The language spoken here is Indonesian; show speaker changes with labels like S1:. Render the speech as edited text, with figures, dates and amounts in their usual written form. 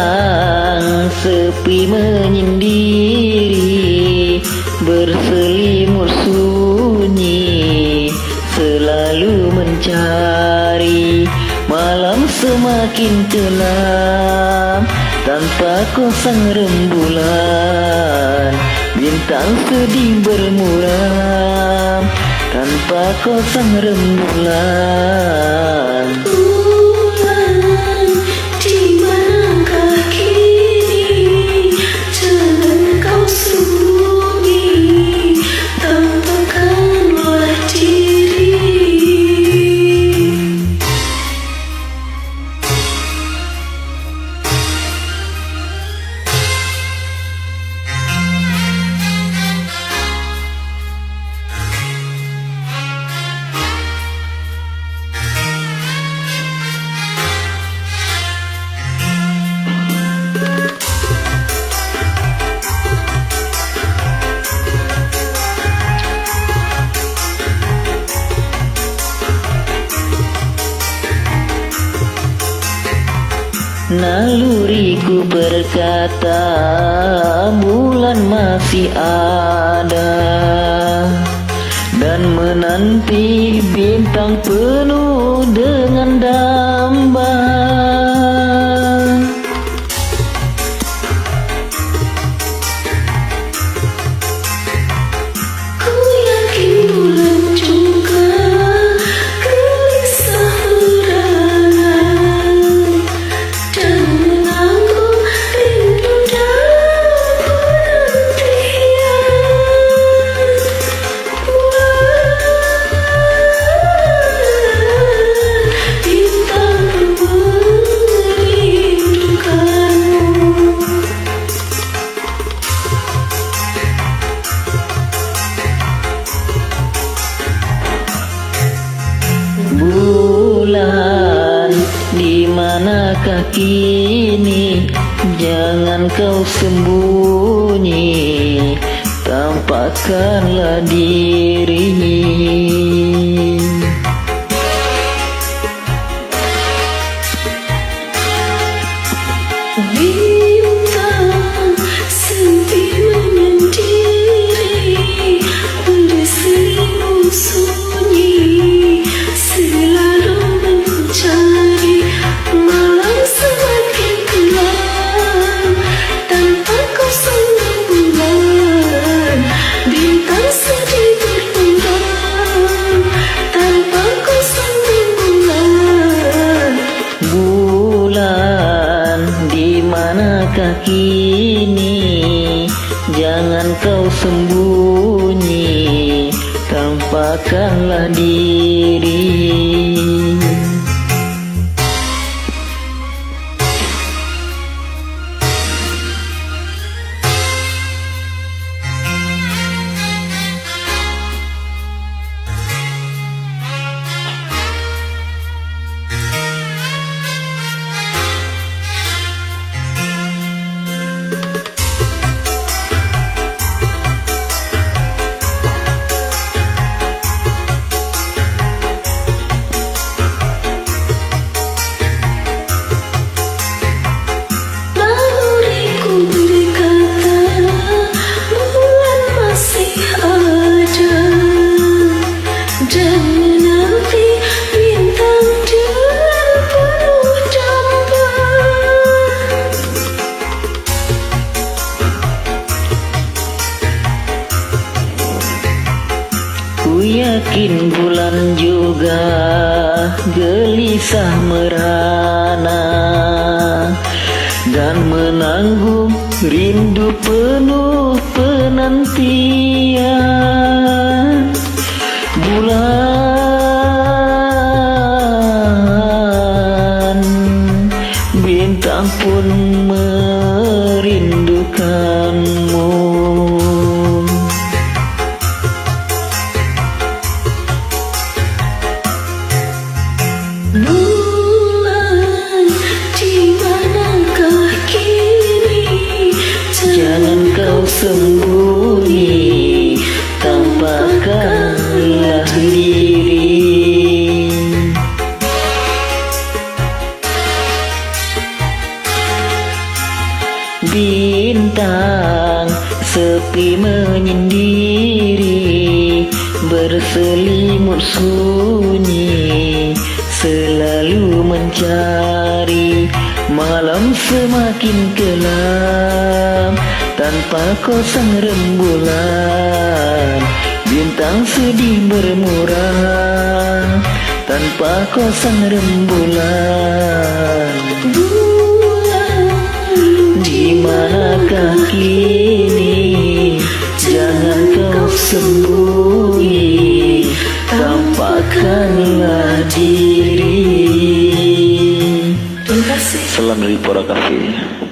S1: Bulan sepi menyendiri, berselimut sunyi, selalu mencari. Malam semakin kelam, tanpa kau sang rembulan. Bintang sedih bermuram, tanpa kau sang rembulan.
S2: Bulan, di manakah kini? Jangan kau sembunyi, tampakkanlah diri.
S1: Naluriku berkata bulan masih ada, dan menanti bintang penuh dengan damba.
S2: Ku yakin bulan juga gelisah merana, dan menanggung rindu dalam penantian. Bintang merindukanmu.
S1: Bulan, di manakah kini? Jangan kau sembunyi, tampakkanlah diri.
S2: Bintang sepi menyendiri, berselimut sunyi, selalu mencari. Malam semakin kelam, tanpa kau sang rembulan. Bintang sedih bermuram, tanpa kau sang rembulan.
S1: Bulan, di manakah kini? Jangan kau sembunyi, tampakkanlah diri.
S2: Naluriku berkata bulan masih ada, dan menanti bintang dengan penuh damba.
S1: Ku yakin bulan juga gelisah merana, dan menanggung rindu penuh penantian. Bulan, bintang pun merindukanmu.
S2: Bulan, di manakah kini?
S1: Jangan kau sembunyi, tampakkanlah diri. Bintang sepi menyendiri, berselimut sunyi, selalu mencari. Malam semakin kelam, tanpa kau sang rembulan. Bintang sedih bermurah, tanpa kau sang rembulan. Di manakah kini? Jangan kau sembunyi, tampakkanlah diri.
S2: Terima kasih.
S1: Salam dari Pora Cafe.